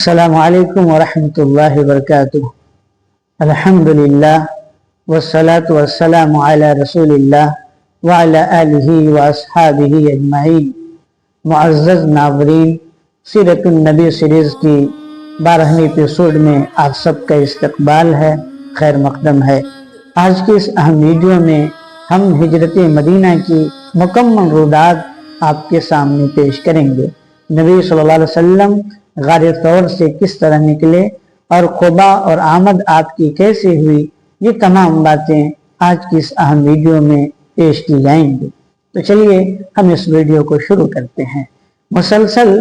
السلام علیکم ورحمۃ اللہ وبرکاتہ۔ الحمدللہ والصلاة والسلام علی رسول اللہ وعلی آلہ واصحابہ اجمعین۔ معزز ناظرین، سیرت النبی سیریز کی 12ویں ایپیسوڈ میں آپ سب کا استقبال ہے، خیر مقدم ہے۔ آج کی اس اہم ویڈیو میں ہم ہجرت مدینہ کی مکمل روایات آپ کے سامنے پیش کریں گے۔ نبی صلی اللہ علیہ وسلم غار ثور سے کس طرح نکلے اور قباء اور آمد آپ کی کیسے ہوئی، یہ تمام باتیں آج کی اس اہم ویڈیو میں پیش کی جائیں گی۔ تو چلیے ہم اس ویڈیو کو شروع کرتے ہیں۔ مسلسل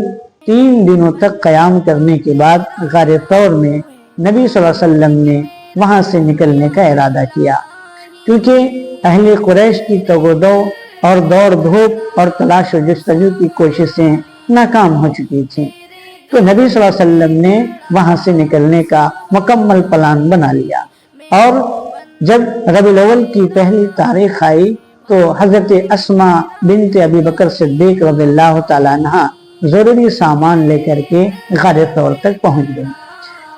3 دنوں تک قیام کرنے کے بعد غار ثور میں نبی صلی اللہ علیہ وسلم نے وہاں سے نکلنے کا ارادہ کیا، کیونکہ اہل قریش کی تگودو اور دوڑ دھوپ اور تلاش و جستجو کی کوششیں ناکام ہو چکی تھیں، تو نبی صلی اللہ علیہ وسلم نے وہاں سے نکلنے کا مکمل پلان بنا لیا۔ اور جب ربیع الاول کی پہلی تاریخ آئی تو حضرت اسماء بنت ابی بکر صدیق رضی اللہ تعالیٰ عنہ ضروری سامان لے کر کے غار ثور تک پہنچ گئے۔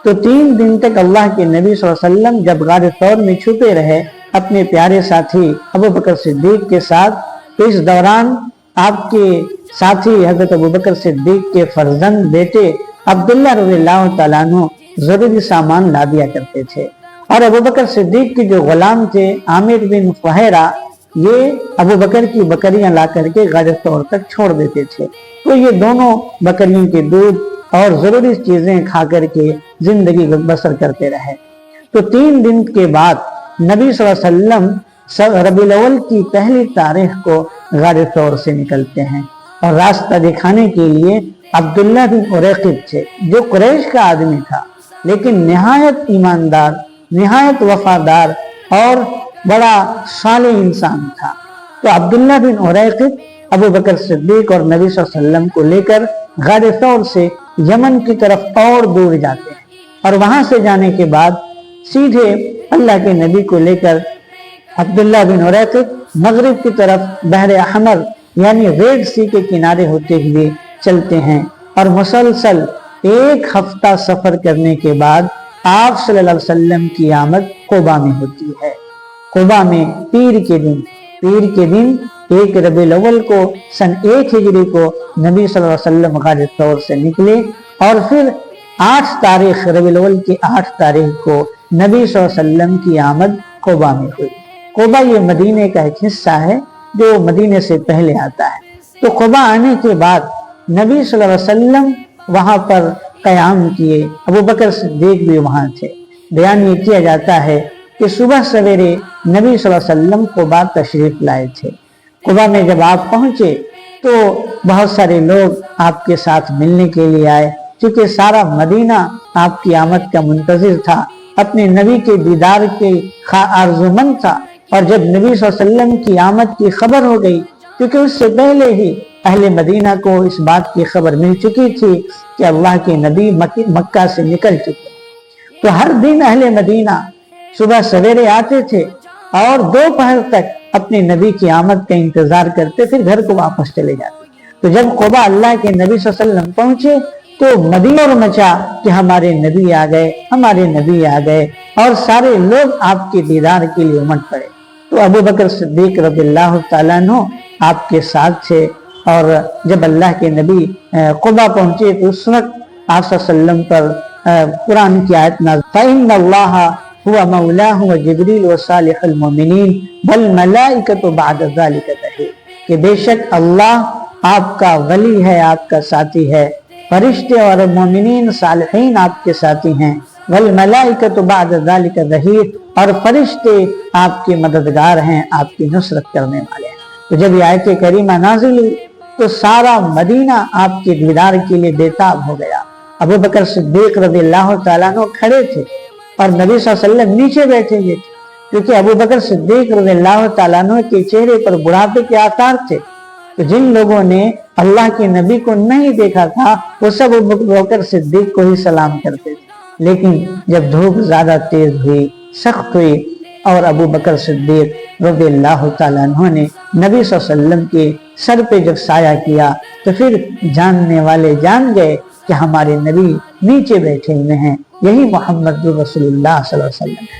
تو 3 دن تک اللہ کے نبی صلی اللہ علیہ وسلم جب غار ثور میں چھپے رہے اپنے پیارے ساتھی ابو بکر صدیق کے ساتھ، تو اس دوران آپ کے ساتھی حضرت ابو بکر صدیق کے فرزند بیٹے عبداللہ رضی اللہ تعالیٰ عنہ ضروری سامان لا دیا کرتے تھے، اور ابو بکر صدیق کے جو غلام تھے عامر بن فہیرہ، یہ ابو بکر کی بکریاں لا کر کے غار ثور تک چھوڑ دیتے تھے۔ تو یہ دونوں بکریوں کے دودھ اور ضروری چیزیں کھا کر کے زندگی بسر کرتے رہے۔ تو 3 دن کے بعد نبی صلی اللہ علیہ وسلم ربیع الاول کی پہلی تاریخ کو غار ثور سے نکلتے ہیں، اور راستہ دکھانے کے لیے عبداللہ بن اریقب تھے، جو قریش کا آدمی تھا لیکن نہایت ایماندار، نہایت وفادار اور بڑا صالح انسان تھا۔ تو عبداللہ بن اریقب ابو بکر صدیق اور نبی صلی اللہ علیہ وسلم کو لے کر غار ثور سے یمن کی طرف اور دور جاتے ہیں، اور وہاں سے جانے کے بعد سیدھے اللہ کے نبی کو لے کر عبداللہ بن اریقب مغرب کی طرف بحر احمر یعنی ریڈ سی کے کنارے ہوتے ہوئے چلتے ہیں، اور مسلسل 1 ہفتہ سفر کرنے کے بعد آپ صلی اللہ علیہ وسلم کی آمد قباء میں ہوتی ہے۔ قباء میں پیر کے دن 1 ربیع الاول کو سن 1 ہجری کو نبی صلی اللہ علیہ وسلم غار ثور سے نکلے، اور پھر 8 تاریخ ربیع الاول کی 8 تاریخ کو نبی صلی اللہ علیہ وسلم کی آمد قباء میں ہوئی۔ قباء یہ مدینے کا ایک حصہ ہے جو مدینے سے پہلے آتا ہے۔ تو قباء آنے کے بعد نبی صلی اللہ علیہ وسلم وہاں پر قیام کیے، ابو بکر صدیق بھی وہاں تھے۔ بیان یہ کیا جاتا ہے کہ صبح سویرے نبی صلی اللہ علیہ وسلم قباء تشریف لائے تھے۔ قباء میں جب آپ پہنچے تو بہت سارے لوگ آپ کے ساتھ ملنے کے لیے آئے، کیونکہ سارا مدینہ آپ کی آمد کا منتظر تھا، اپنے نبی کے دیدار کے آرزومند تھا۔ اور جب نبی صلی اللہ علیہ وسلم کی آمد کی خبر ہو گئی، کیونکہ اس سے پہلے ہی اہل مدینہ کو اس بات کی خبر مل چکی تھی کہ اللہ کے نبی مکہ سے نکل چکے، تو ہر دن اہل مدینہ صبح سویرے آتے تھے اور دوپہر تک اپنے نبی کی آمد کا انتظار کرتے، پھر گھر کو واپس چلے جاتے۔ تو جب قباء اللہ کے نبی صلی اللہ علیہ وسلم پہنچے تو مدینہ اور مچا کہ ہمارے نبی آ گئے، ہمارے نبی آ گئے، اور سارے لوگ آپ کے دیدار کے لیے امٹ پڑے۔ تو ابو بکر صدیق رضی اللہ تعالیٰ عنہ آپ کے ساتھ تھے، اور جب اللہ کے نبی قباء پہنچے تو اس وقت آپ صلی اللہ علیہ وسلم پر قرآن کی آیت نازل فَإِنَّ اللَّهَ هُوَ مَوْلَاهُ وَجِبْرِيلُ وَصَالِحُ الْمُؤْمِنِينَ وَالْمَلَائِكَةُ بَعْدَ ذَلِكَ ظَهِيرٌ، کہ بے شک اللہ آپ کا ولی ہے، آپ کا ساتھی ہے، فرشتے اور مومنین صالحین آپ کے ساتھی ہیں، وَالْمَلَائِكَةُ بَعْدَ ذَلِكَ ظَهِيرٌ، اور فرشتے آپ کے مددگار ہیں، آپ کی نصرت کرنے والے ہیں۔ تو جب یہ آیت کریمہ نازل ہوئی تو سارا مدینہ آپ کے دیدار کے لیے بےتاب ہو گیا۔ ابو بکر صدیق رضی اللہ تعالیٰ عنہ کھڑے تھے اور نبی صلی اللہ علیہ وسلم نیچے بیٹھے ہوئے تھے، کیونکہ ابو بکر صدیق رضی اللہ تعالیٰ عنہ کے چہرے پر بڑھاپے کے آثار تھے۔ تو جن لوگوں نے اللہ کے نبی کو نہیں دیکھا تھا وہ سب ابو بکر صدیق کو ہی سلام کرتے تھے، لیکن جب دھوپ زیادہ تیز ہوئی، سخت ہوئی، اور ابو بکر صدیق رضی اللہ تعالیٰ عنہ نے نبی صلی اللہ علیہ وسلم کے سر پہ جب سایہ کیا تو پھر جاننے والے جان گئے کہ کہ ہمارے نبی نیچے بیٹھے ہوئے ہیں، یہی محمد رسول اللہ صلی اللہ علیہ وسلم ہے۔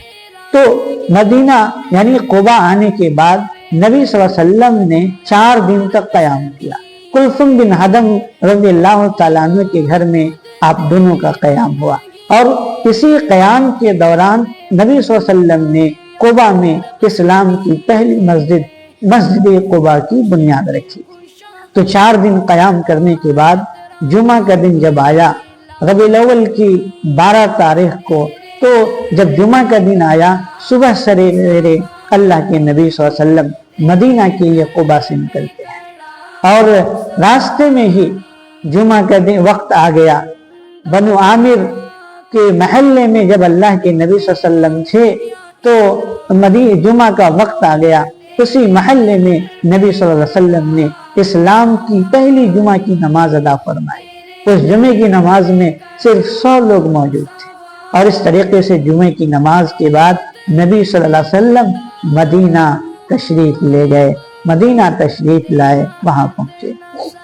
تو مدینہ یعنی قباء آنے کے بعد نبی صلی اللہ علیہ وسلم نے 4 دن تک قیام کیا۔ کلثوم بن حدم رضی اللہ تعالیٰ عنہ کے گھر میں آپ دونوں کا قیام ہوا، اور اسی قیام کے دوران نبی صلی اللہ علیہ وسلم نے قباء میں اسلام کی پہلی مسجد قباء کی بنیاد رکھی۔ تو 4 دن قیام کرنے کے بعد جمعہ کا دن جب آیا، ربیع الاول کی 12 تاریخ کو، تو جب جمعہ کا دن آیا، صبح سویرے اللہ کے نبی صلی اللہ علیہ وسلم مدینہ کے لیے قباء سے نکلتے ہیں، اور راستے میں ہی جمعہ کا دن وقت آ گیا۔ بنو عامر کے محلے میں جب اللہ کے نبی صلی اللہ علیہ وسلم تھے تو جمعہ کا وقت آ گیا، اسی محلے میں نبی صلی اللہ علیہ وسلم نے اسلام کی پہلی جمعہ کی نماز ادا فرمائی۔ اس جمعے کی نماز میں صرف 100 لوگ موجود تھے، اور اس طریقے سے جمعے کی نماز کے بعد نبی صلی اللہ علیہ وسلم مدینہ تشریف لے گئے، مدینہ تشریف لائے، وہاں پہنچے۔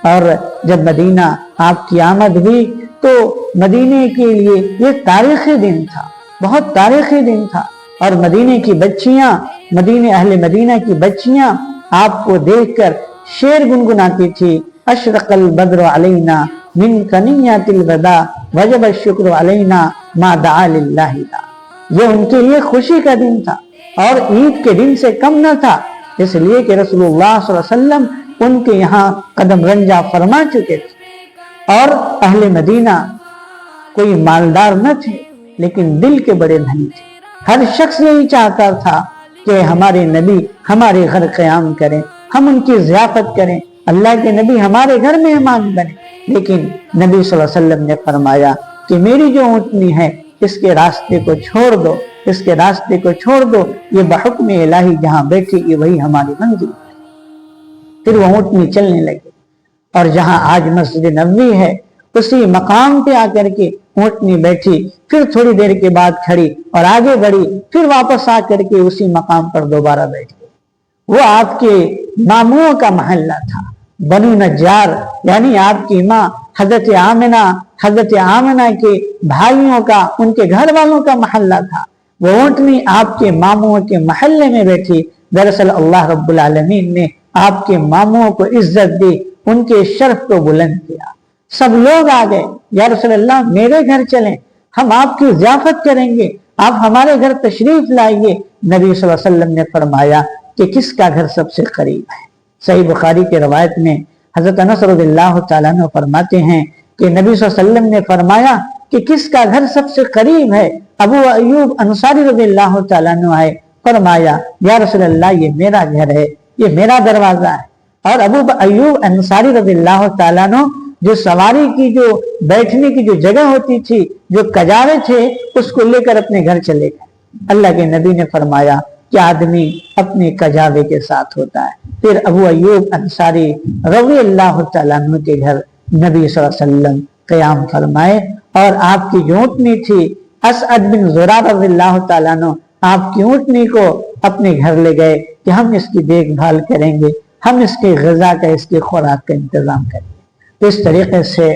اور جب مدینہ آپ کی آمد ہوئی تو مدینے کے لیے یہ تاریخی دن تھا، بہت تاریخی دن تھا، اور مدینے کی بچیاں، اہل مدینہ کی بچیاں آپ کو دیکھ کر شعر گنگناتی تھی، اشرق البدر علینا من ثنیات الوداع وجب الشکر علینا ما دعا للہ دا۔ یہ ان کے لیے خوشی کا دن تھا، اور عید کے دن سے کم نہ تھا، اس لیے کہ رسول اللہ صلی اللہ علیہ وسلم ان کے یہاں قدم رنجہ فرما چکے تھے۔ اور اہل مدینہ کوئی مالدار نہ تھے، لیکن دل کے بڑے دھنی تھے۔ ہر شخص یہی چاہتا تھا کہ ہمارے نبی ہمارے گھر قیام کریں، ہم ان کی ضیافت کریں، اللہ کے نبی ہمارے گھر مہمان بنے۔ لیکن نبی صلی اللہ علیہ وسلم نے فرمایا کہ میری جو اونٹنی ہے اس کے راستے کو چھوڑ دو، اس کے راستے کو چھوڑ دو، یہ بحکم الہی جہاں بیٹھے گی وہی ہماری منزل۔ پھر وہ اونٹنی چلنے لگی، اور جہاں آج مسجد نبوی ہے اسی مقام پہ آ کر کے اونٹنی بیٹھی، پھر تھوڑی دیر کے بعد کھڑی اور آگے بڑھی، پھر واپس آ کر کے اسی مقام پر دوبارہ بیٹھ گئی۔ وہ آپ کے ماموں کا محلہ تھا، بنو نجار، یعنی آپ کی ماں حضرت آمنہ کے بھائیوں کا، ان کے گھر والوں کا محلہ تھا۔ وہ اونٹنی آپ کے ماموں کے محلے میں بیٹھی۔ دراصل اللہ رب العالمین نے آپ کے ماموں کو عزت دی، ان کے شرف کو بلند کیا۔ سب لوگ آ گئے، یا رسول اللہ میرے گھر چلیں، ہم آپ کی ضیافت کریں گے، آپ ہمارے گھر تشریف لائیے۔ نبی صلی اللہ علیہ وسلم نے فرمایا کہ کس کا گھر سب سے قریب ہے؟ صحیح بخاری کے روایت میں حضرت انس رضی اللہ تعالیٰ عنہ فرماتے ہیں کہ نبی صلی اللہ علیہ وسلم نے فرمایا کہ کس کا گھر سب سے قریب ہے؟ ابو ایوب انصاری رضی اللہ تعالیٰ عنہ آئے، فرمایا یا رسول اللہ یہ میرا گھر ہے، یہ میرا دروازہ ہے۔ اور ابو ایوب انصاری رضی اللہ تعالیٰ عنہ جو سواری کی، جو بیٹھنے کی جو جگہ ہوتی تھی، جو کجاوے تھے، اس کو لے کر اپنے گھر چلے گئے۔ اللہ کے نبی نے فرمایا کہ آدمی اپنے کجاوے کے ساتھ ہوتا ہے۔ پھر ابو ایوب انصاری رضی اللہ تعالیٰ عنہ کے گھر نبی صلی اللہ علیہ وسلم قیام فرمائے، اور آپ کی جو اونٹنی تھی اسعد بن زرارہ رضی اللہ تعالیٰ عنہ آپ کی اونٹنی کو اپنے گھر لے گئے کہ ہم اس کی دیکھ بھال کریں گے، ہم اس کے غذا کا، اس کی خوراک کا انتظام کریں گے۔ تو اس طریقے سے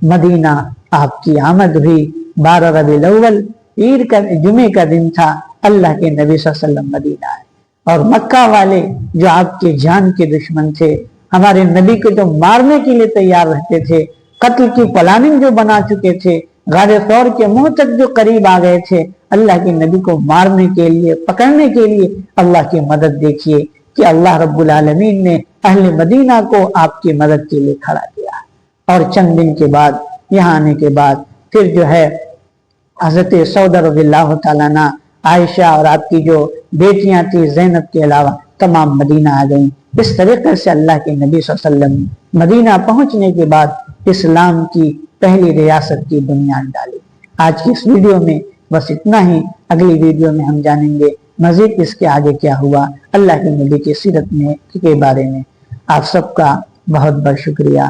مدینہ آپ کی آمد ہوئی۔ 12 ربیع الاول عید کا جمعے کا دن تھا، اللہ کے نبی صلی اللہ علیہ وسلم مدینہ آئے، اور مکہ والے جو آپ کے جان کے دشمن تھے، ہمارے نبی کو جو مارنے کے لیے تیار رہتے تھے، قتل کی پلاننگ جو بنا چکے تھے، غار ثور کے منہ تک جو قریب آ گئے تھے، اللہ کے نبی کو مارنے کے لیے، پکڑنے کے لیے اللہ کی مدد دیکھیے کہ اللہ رب العالمین نے اہل مدینہ کو آپ کی مدد کے لیے کھڑا کیا۔ اور چند دن کے بعد، یہاں آنے کے بعد، پھر جو ہے حضرت سودہ رضی اللہ تعالیٰ عنہ، عائشہ اور آپ کی جو بیٹیاں تھی زینب کے علاوہ تمام مدینہ آ گئیں۔ اس طریقے سے اللہ کے نبی صلی اللہ علیہ وسلم مدینہ پہنچنے کے بعد اسلام کی پہلی ریاست کی بنیاد ڈالی۔ آج کی اس ویڈیو میں بس اتنا ہی، اگلی ویڈیو میں ہم جانیں گے مزید اس کے آگے کیا ہوا اللہ کے نبی کی سیرت میں کے بارے میں۔ آپ سب کا بہت بہت شکریہ۔